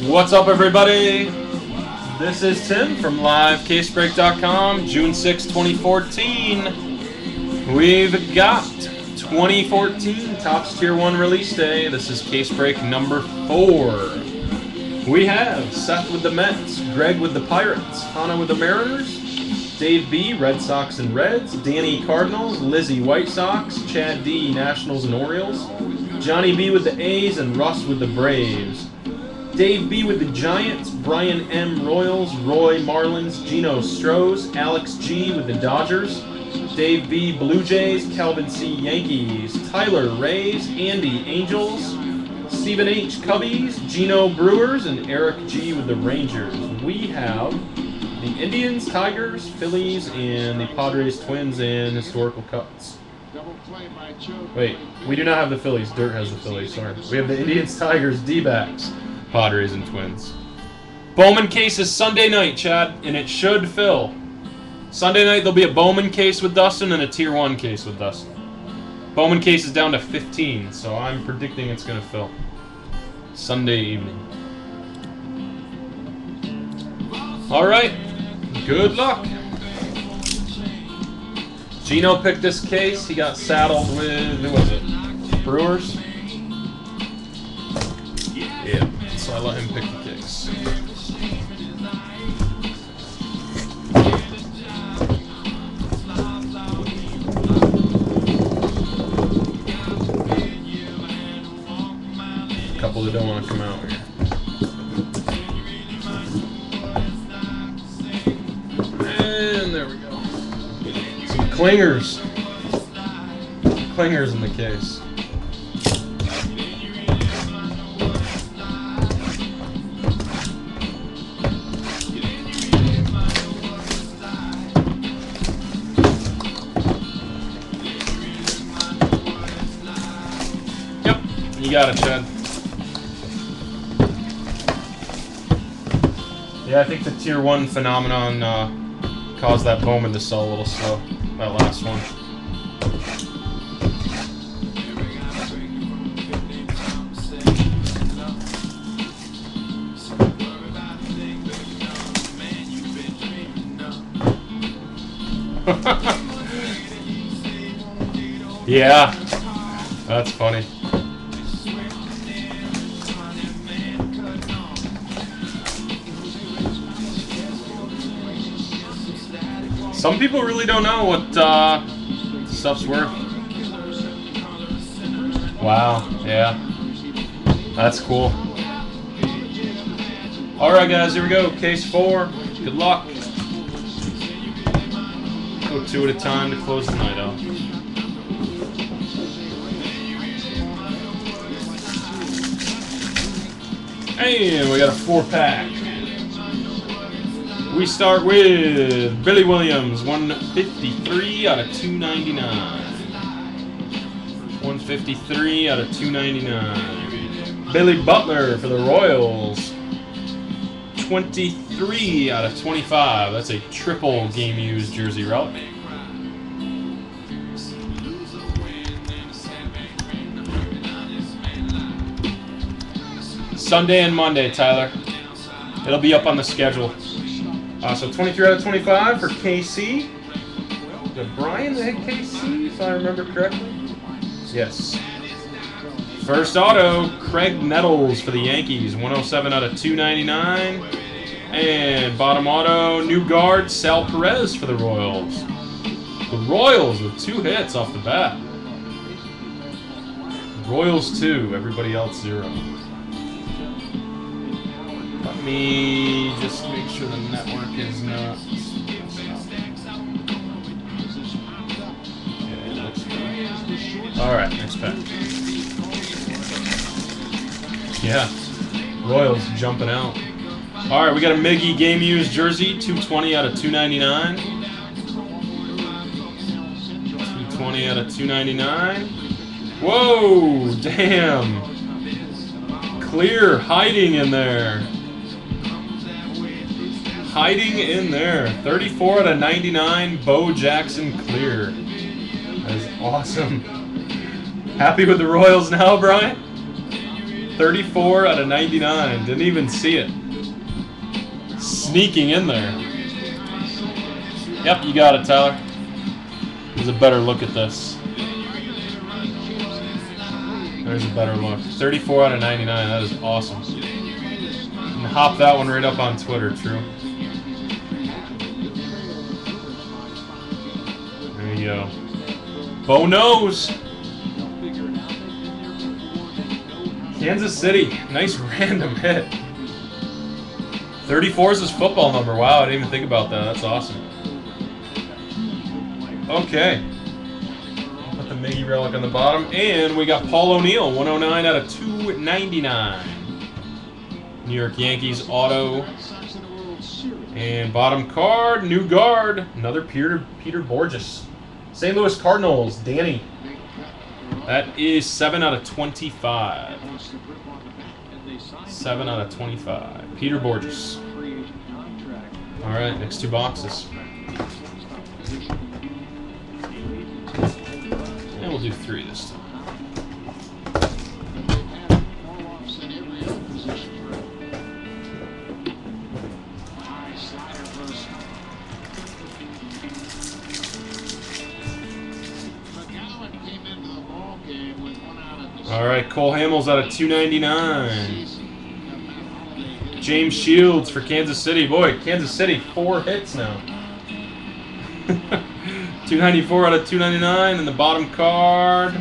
What's up, everybody? This is Tim from LiveCaseBreak.com, June 6, 2014. We've got 2014 Topps Tier 1 release day. This is Case Break number 4. We have Seth with the Mets, Greg with the Pirates, Hannah with the Mariners, Dave B, Red Sox and Reds, Danny Cardinals, Lizzie White Sox, Chad D, Nationals and Orioles, Johnny B with the A's, and Russ with the Braves. Dave B with the Giants, Brian M Royals, Roy Marlins, Gino Strohs, Alex G with the Dodgers, Dave B Blue Jays, Calvin C Yankees, Tyler Rays, Andy Angels, Stephen H Cubbies, Gino Brewers, and Eric G with the Rangers. We have the Indians, Tigers, Phillies, and the Padres Twins in historical cuts. Wait, we do not have the Phillies. Dirt has the Phillies, sorry. We have the Indians, Tigers, D-backs, Padres, and Twins. Bowman case is Sunday night, Chad, and it should fill. Sunday night there'll be a Bowman case with Dustin and a Tier 1 case with Dustin. Bowman case is down to 15, so I'm predicting it's going to fill. Sunday evening. Alright, good luck. Gino picked this case. He got saddled with, who was it? Brewers? Yeah, so I let him pick the case. A couple that don't want to come out here. And there we go. Some clingers. Clingers in the case. Yep, you got it, Chad. Yeah, I think the Tier 1 phenomenon caused that Bowman to sell a little slow, that last one. Yeah, that's funny. Some people really don't know what stuff's worth. Wow, yeah. That's cool. Alright guys, here we go. Case 4. Good luck. Go 2 at a time to close the night out. And we got a 4-pack. We start with Billy Williams, 153 out of 299. 153 out of 299. Billy Butler for the Royals, 23 out of 25. That's a triple game used jersey relic. Sunday and Monday, Tyler. It'll be up on the schedule. So 23 out of 25 for KC. Was it Brian that hit KC, if I remember correctly? Yes. First auto, Craig Nettles for the Yankees, 107 out of 299. And bottom auto, new guard, Sal Perez for the Royals. The Royals with 2 hits off the bat. Royals 2, everybody else 0. Let me just make sure the network is not. Yeah, it looks good. Alright, next pack. Yeah, Royals jumping out. Alright, we got a Miggy game used jersey, 220 out of 299. 220 out of 299. Whoa, damn. Clear hiding in there. Hiding in there. 34 out of 99, Bo Jackson clear. That is awesome. Happy with the Royals now, Brian? 34 out of 99. Didn't even see it. Sneaking in there. Yep, you got it, Tyler. There's a better look at this. There's a better look. 34 out of 99. That is awesome. And hop that one right up on Twitter, True. There you go. Bo knows. Kansas City. Nice random hit. 34 is his football number. Wow, I didn't even think about that. That's awesome. Okay. Put the Miggy relic on the bottom. And we got Paul O'Neill. 109 out of 299. New York Yankees auto. And bottom card, new guard. Another Peter Borges. St. Louis Cardinals, Danny. That is 7 out of 25. 7 out of 25. Peter Borges. All right, next two boxes. And we'll do 3 this time. All right, Cole Hamels out of 299. James Shields for Kansas City. Boy, Kansas City, 4 hits now. 294 out of 299. And the bottom card,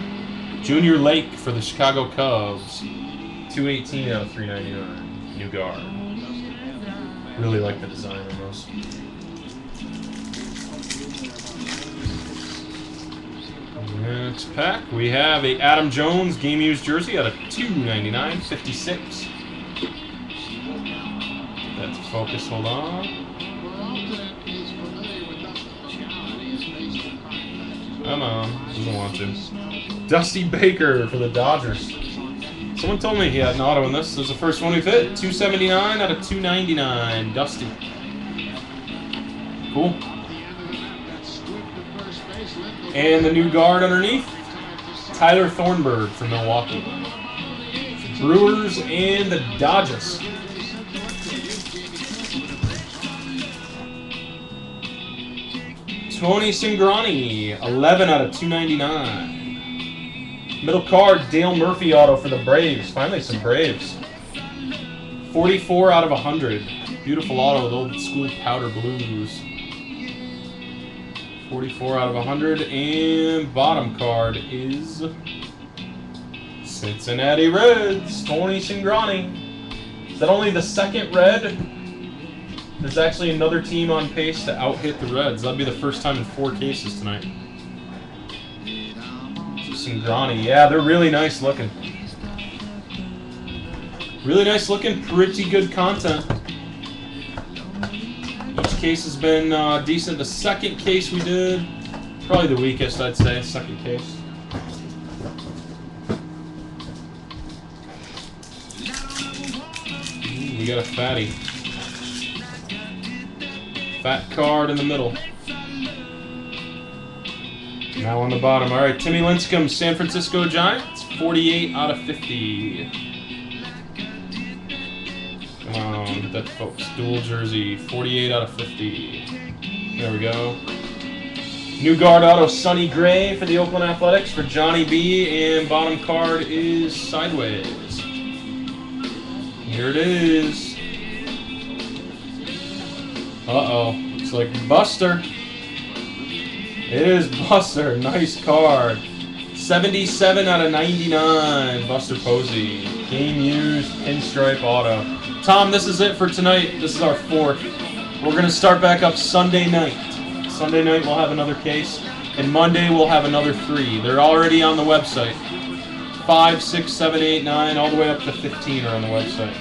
Junior Lake for the Chicago Cubs. 218 out of 399. New guard. Really like the design on those. Next pack, we have a Adam Jones game used jersey out of 299, 56. That's focus, hold on. Come on, doesn't want to. Dusty Baker for the Dodgers. Someone told me he had an auto in this. This is the first one we've hit. 279 out of 299, Dusty. Cool. And the new guard underneath, Tyler Thornburg from Milwaukee. Brewers and the Dodgers. Tony Cingrani, 11 out of 299. Middle card, Dale Murphy auto for the Braves. Finally some Braves. 44 out of 100. Beautiful auto with old school powder blues. 44 out of 100, and bottom card is Cincinnati Reds, Tony Cingrani. Is that only the second red? There's actually another team on pace to out-hit the Reds. That'll be the first time in 4 cases tonight. Cingrani, yeah, they're really nice looking. Really nice looking, pretty good content. Each case has been decent. The second case we did, probably the weakest, I'd say, second case. We got a fatty. Fat card in the middle. Now on the bottom. All right, Timmy Lincecum, San Francisco Giants, 48 out of 50. Come on, get that, folks. Dual jersey, 48 out of 50. There we go. New guard auto, Sonny Gray for the Oakland Athletics for Johnny B. And bottom card is sideways. Here it is. Uh-oh. Looks like Buster. It is Buster. Nice card. 77 out of 99. Buster Posey. Game used, pinstripe auto. Tom, this is it for tonight. This is our 4th. We're going to start back up Sunday night. Sunday night we'll have another case. And Monday we'll have another 3. They're already on the website. 5, 6, 7, 8, 9, all the way up to 15 are on the website.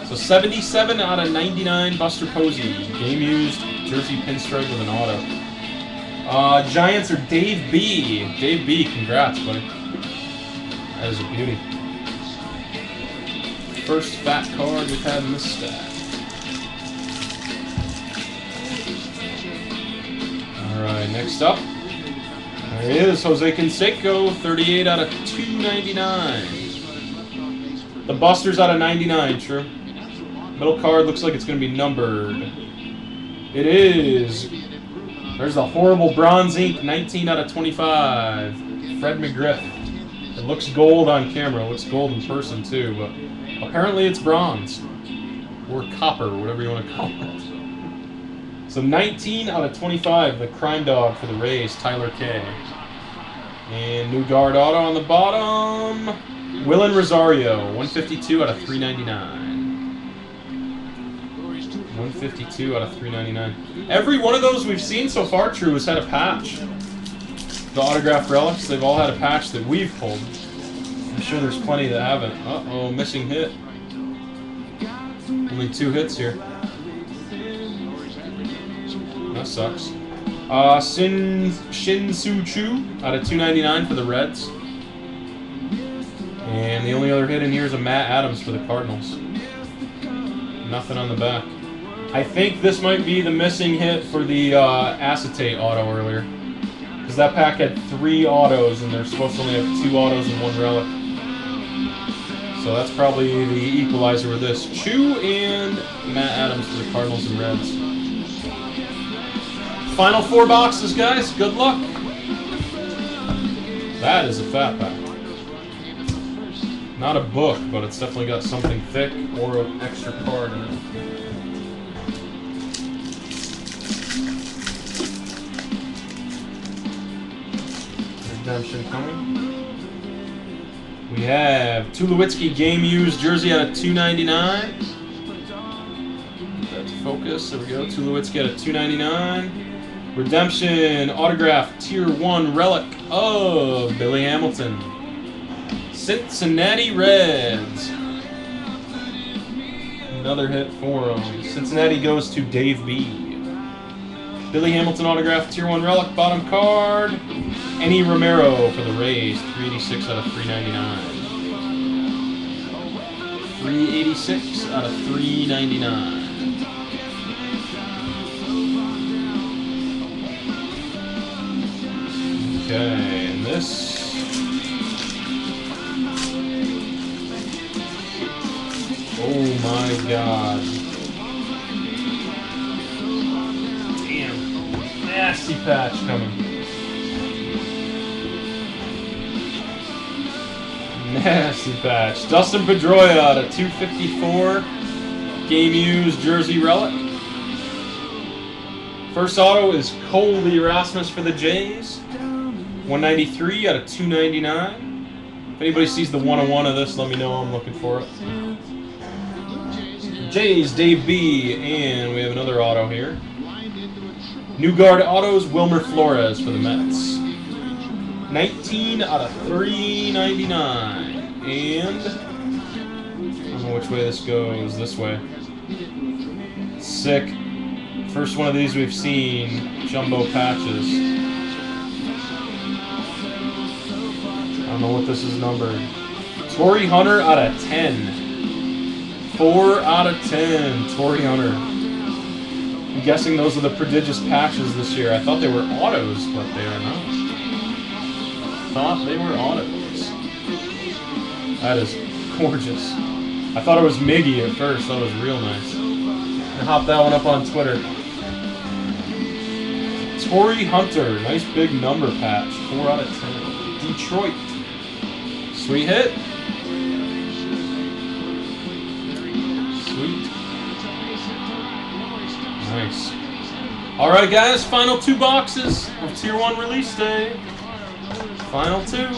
So 77 out of 99 Buster Posey. Game used, jersey pinstripe with an auto. Giants are Dave B. Dave B, congrats, buddy. That is a beauty. First fat card we've had in this stack. Alright, next up. There he is, Jose Canseco, 38 out of 299. The Buster's out of 99, true. Middle card looks like it's going to be numbered. It is. There's the horrible bronze ink, 19 out of 25. Fred McGriff. It looks gold on camera. It looks gold in person, too, but apparently it's bronze. Or copper, whatever you want to call it. So 19 out of 25, the crime dog for the Rays, Tyler K. And new guard auto on the bottom. Willen Rosario, 152 out of 399. 152 out of 399. Every one of those we've seen so far, True, has had a patch. The autographed relics, they've all had a patch that we've pulled. I'm sure there's plenty that haven't. Uh-oh, missing hit. Only 2 hits here. That sucks. Shin-Soo Choo out of 299 for the Reds. And the only other hit in here is a Matt Adams for the Cardinals. Nothing on the back. I think this might be the missing hit for the acetate auto earlier. Because that pack had 3 autos, and they're supposed to only have 2 autos and 1 relic. So that's probably the equalizer with this. Choo and Matt Adams for the Cardinals and Reds. Final 4 boxes, guys. Good luck. That is a fat pack. Not a book, but it's definitely got something thick or an extra card in it. Redemption coming. We have Tulowitzki Game Used jersey out of 299. Get that to focus. There we go. Tulowitzki out of 299. Redemption autograph Tier 1 relic of Billy Hamilton. Cincinnati Reds. Another hit for them. Cincinnati goes to Dave B. Billy Hamilton autograph Tier 1 relic bottom card. Enny Romero for the Rays. 386 out of 399. 386 out of 399. Okay, and this. Oh my god. Damn. Nasty patch coming. Nasty patch. Dustin Pedroia out of 254. Game Used jersey relic. First auto is Colby Erasmus for the Jays. 193 out of 299. If anybody sees the 101 of this, let me know. I'm looking for it. Jays, Dave B. And we have another auto here. New guard autos, Wilmer Flores for the Mets. 19 out of 399. And I don't know which way this goes. This way. Sick. First one of these we've seen. Jumbo patches. I don't know what this is numbered. Torrey Hunter out of 10. 4 out of 10. Torrey Hunter. I'm guessing those are the prodigious patches this year. I thought they were autos, but they are not. Thought they were autos. That is gorgeous. I thought it was Miggy at first. That was real nice. I hopped that one up on Twitter. Torrey Hunter. Nice big number patch. 4 out of 10. Detroit. Sweet hit. Sweet. Nice. Alright guys, final 2 boxes of Tier 1 release day. Final 2.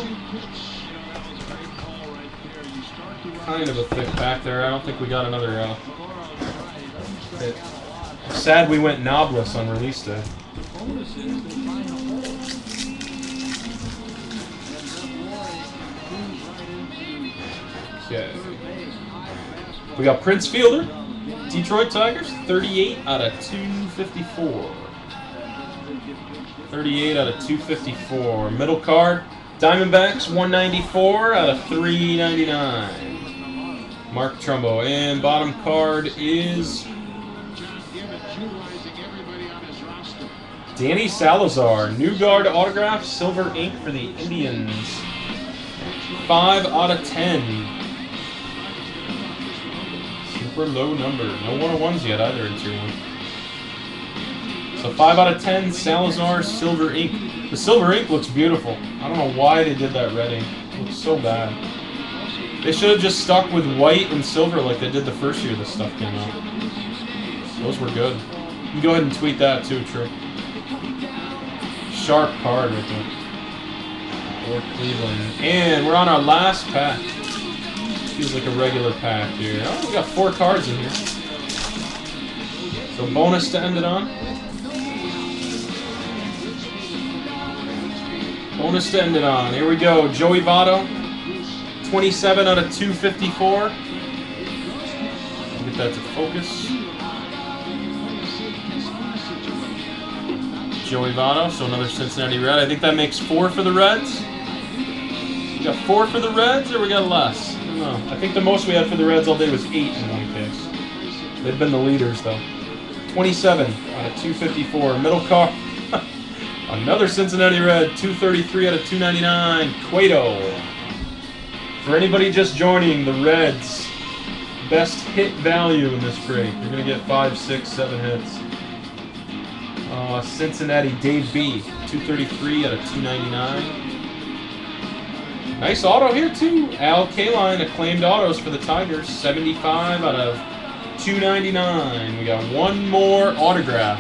Kind of a thick pack there. I don't think we got another hit. Sad we went knobless on release day. Okay. We got Prince Fielder, Detroit Tigers, 38 out of 254. 38 out of 254. Middle card, Diamondbacks, 194 out of 399. Mark Trumbo. And bottom card is Danny Salazar. New guard autograph, silver ink for the Indians. 5 out of 10. Super low number. No 101s yet either in Tier 1. So 5 out of 10, Salazar Silver Ink. The Silver Ink looks beautiful. I don't know why they did that red ink. It looks so bad. They should have just stuck with white and silver like they did the first year this stuff came out. Those were good. You can go ahead and tweet that too, True. Sharp card right there. For Cleveland. And we're on our last pack. Feels like a regular pack here. Oh, we got 4 cards in here. So bonus to end it on. Bonus to end it on. Here we go. Joey Votto. 27 out of 254. Get that to focus. Joey Votto, so another Cincinnati Red. I think that makes 4 for the Reds. We got 4 for the Reds, or we got less? I don't know. I think the most we had for the Reds all day was 8 in one case. They've been the leaders, though. 27 out of 254. Middle car. Another Cincinnati Red. 233 out of 299. Cueto. For anybody just joining, the Reds' best hit value in this break. You're going to get 5, 6, 7 hits. Cincinnati Dave B. 233 out of 299. Nice auto here, too. Al Kaline, acclaimed autos for the Tigers. 75 out of 299. We got one more autograph.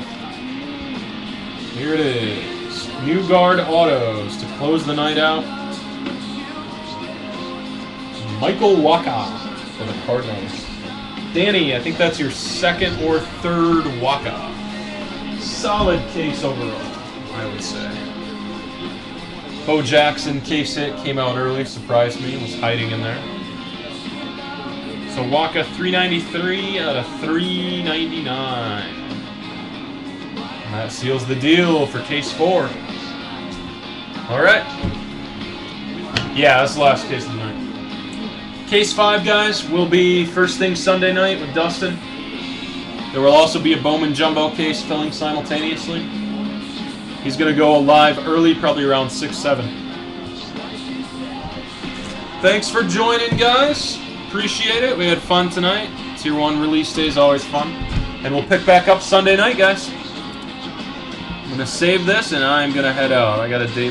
Here it is. New Guard autos to close the night out. Michael Wacha for the Cardinals. Danny, I think that's your second or third Wacha. Solid case overall, I would say. Bo Jackson case hit came out early, surprised me, was hiding in there. So Wacha 393 out of 399. And that seals the deal for case 4. Alright. Yeah, that's the last case of the night. Case 5, guys, will be first thing Sunday night with Dustin. There will also be a Bowman Jumbo case filling simultaneously. He's going to go live early, probably around 6, 7. Thanks for joining, guys. Appreciate it. We had fun tonight. Tier 1 release day is always fun. And we'll pick back up Sunday night, guys. I'm going to save this, and I'm going to head out. I got a date.